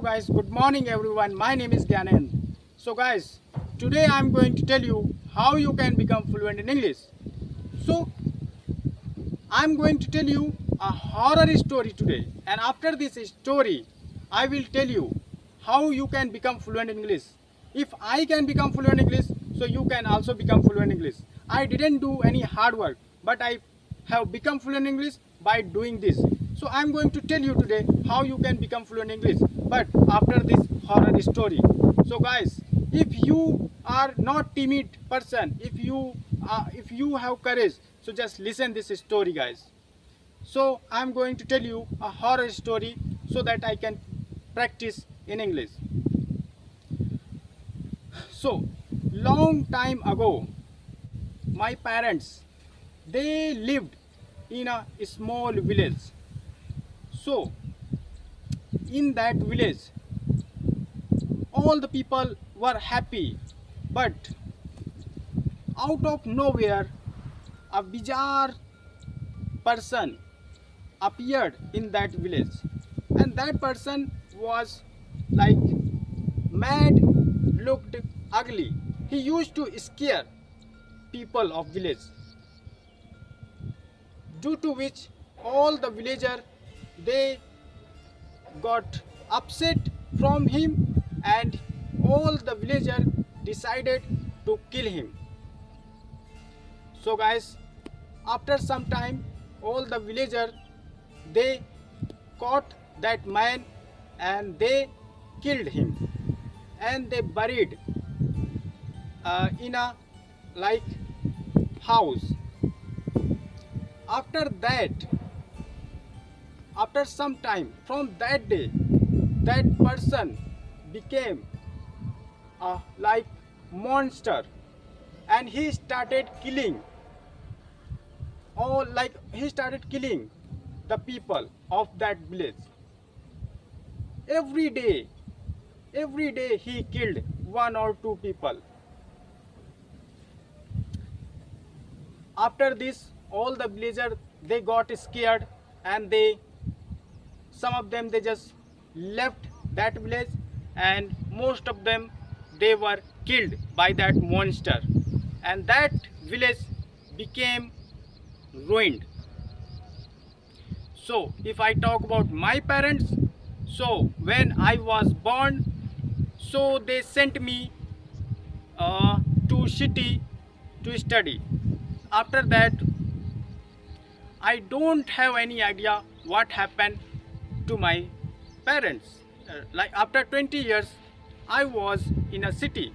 Guys, good morning everyone. My name is Gyanend. So guys, today I'm going to tell you how you can become fluent in English. So I'm going to tell you a horror story today, and after this story I will tell you how you can become fluent in English. If I can become fluent in English, so you can also become fluent in English. I didn't do any hard work, but I have become fluent in English by doing this. So I'm going to tell you today how you can become fluent in English, but after this horror story. So guys, if you are not timid person, if you have courage, so just listen this story guys. So I'm going to tell you a horror story so that I can practice in English. So long time ago, my parents, they lived in a small village. So in that village, all the people were happy, but out of nowhere a bizarre person appeared in that village, and that person was like mad, looked ugly. He used to scare people of village, due to which all the villager, they got upset from him, and all the villager decided to kill him. So guys, after some time, all the villager, they caught that man and they killed him, and they buried in a like house. After that, after some time from that day, that person became a like monster, and he started killing the people of that village. every day every day he killed one or two people. After this, all the villagers, they got scared, and some of them, they just left that village, and most of them, they were killed by that monster, and that village became ruined. So if I talk about my parents, so when I was born, so they sent me to city to study. After that, I don't have any idea what happened to my parents. Like after 20 years, I was in a city.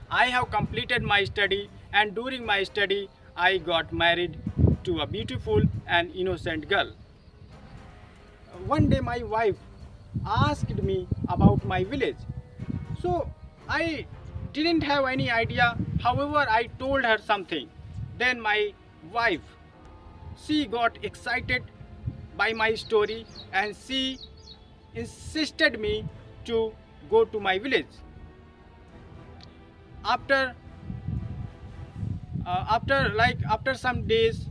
I have completed my study, and during my study, I got married to a beautiful and innocent girl. One day, my wife asked me about my village. So I didn't have any idea. However, I told her something. Then my wife, she got excited by my story, and she insisted me to go to my village. After after some days,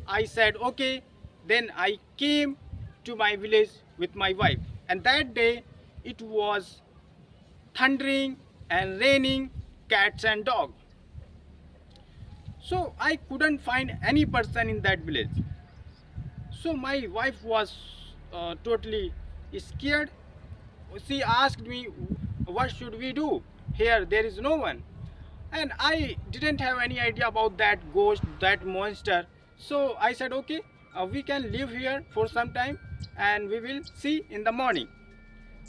I said okay. Then I came to my village with my wife, and that day it was thundering and raining cats and dogs. So I couldn't find any person in that village. So my wife was totally scared. She asked me, what should we do? Here there is no one. And I didn't have any idea about that ghost, that monster. So I said, okay, we can live here for some time, and we will see in the morning.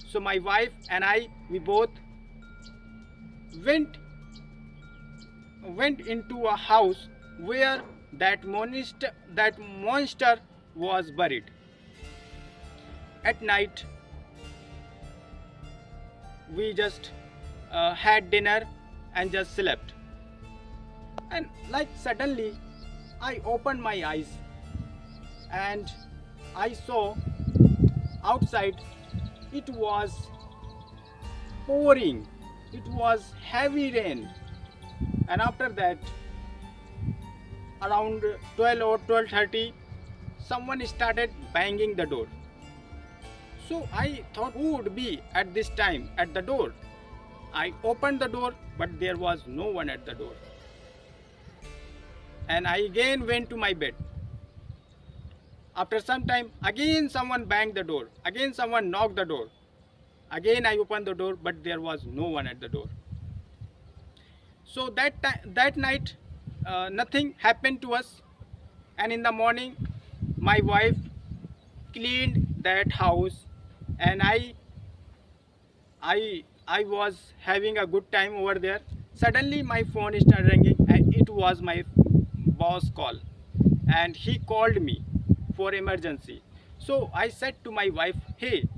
So my wife and I, we both went into a house where that monster was buried. At night, we just had dinner and just slept. And like suddenly, I opened my eyes, and I saw outside it was pouring. It was heavy rain. And after that, around 12 or 12:30, someone started banging the door. So I thought who would be at this time at the door. I opened the door, but there was no one at the door. And I again went to my bed. After some time, again someone banged the door. Again someone knocked the door. Again I opened the door, but there was no one at the door. So that night, nothing happened to us. And in the morning, my wife cleaned that house, and I was having a good time over there. Suddenly my phone started ringing, and it was my boss call, and he called me for emergency. So I said to my wife, hey,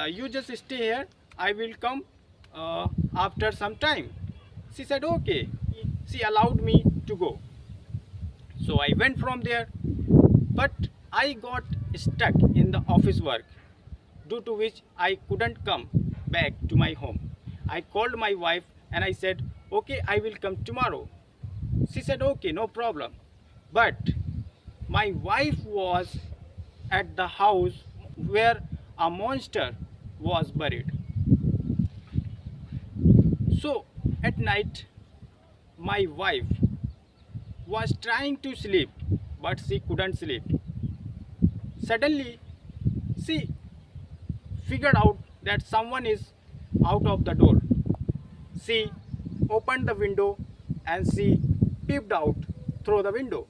you just stay here, I will come after some time. She said okay. She allowed me to go. So I went from there, but I got stuck in the office work, due to which I couldn't come back to my home. I called my wife and I said, okay, I will come tomorrow. She said, okay, no problem. But my wife was at the house where a monster was buried. So at night, my wife was trying to sleep, but she couldn't sleep. Suddenly, she figured out that someone is out of the door. She opened the window and she peeped out through the window.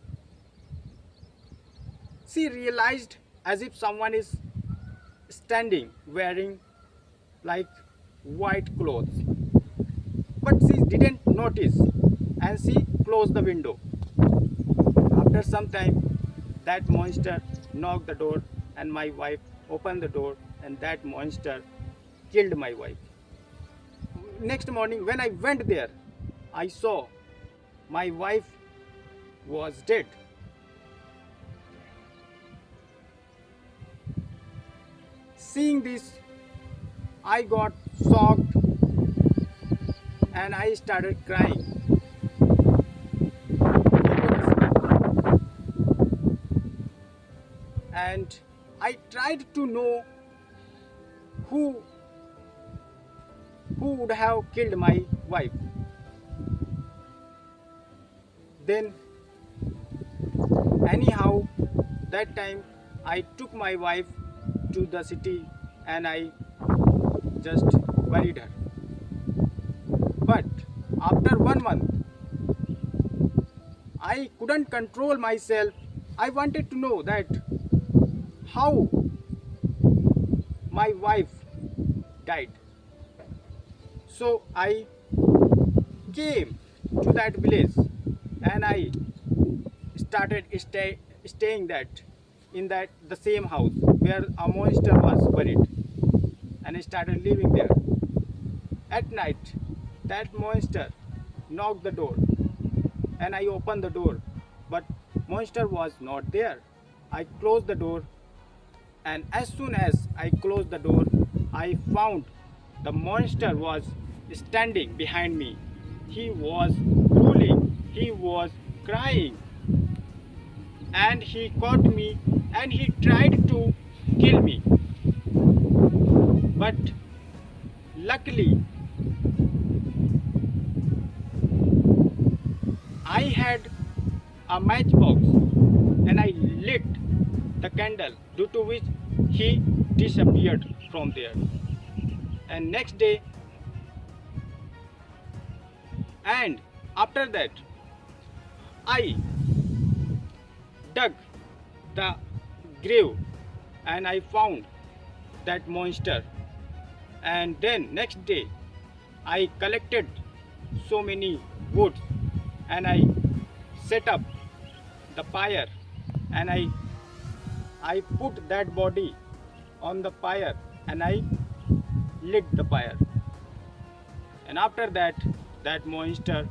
She realized as if someone is standing wearing like white clothes. But she didn't notice and she closed the window. After some time, that monster knocked the door and my wife opened the door, and that monster killed my wife. Next morning when I went there, I saw my wife was dead. Seeing this, I got shocked and I started crying. And I tried to know who would have killed my wife. Then anyhow, that time I took my wife to the city and I just buried her. But after 1 month, I couldn't control myself. I wanted to know that how my wife died. So I came to that village and I started staying in the same house where a monster was buried, and I started living there. At night, that monster knocked the door and I opened the door, but monster was not there. I closed the door, and as soon as I closed the door, I found the monster was standing behind me. He was drooling, he was crying, and he caught me and he tried to kill me. But luckily, I had a matchbox and I lit the candle, due to which he disappeared from there. And next day, and after that, I dug the grave and I found that monster. And then next day, I collected so many wood and I set up the fire, and I put that body on the fire and I lit the fire. And after that, that monster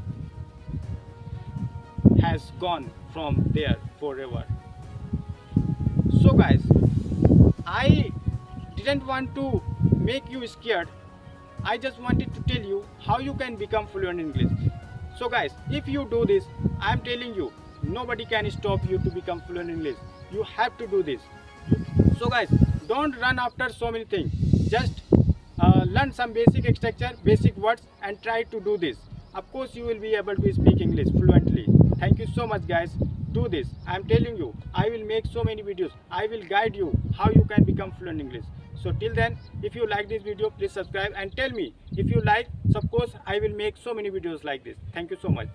has gone from there forever. So guys, I didn't want to make you scared. I just wanted to tell you how you can become fluent in English. So guys, if you do this, I am telling you, nobody can stop you to become fluent in English. You have to do this. So guys, don't run after so many things. Just learn some basic structure, basic words, and try to do this. Of course, you will be able to speak English fluently. Thank you so much, guys. Do this. I am telling you, I will make so many videos. I will guide you how you can become fluent English. So till then, if you like this video, please subscribe and tell me if you like. So of course, I will make so many videos like this. Thank you so much.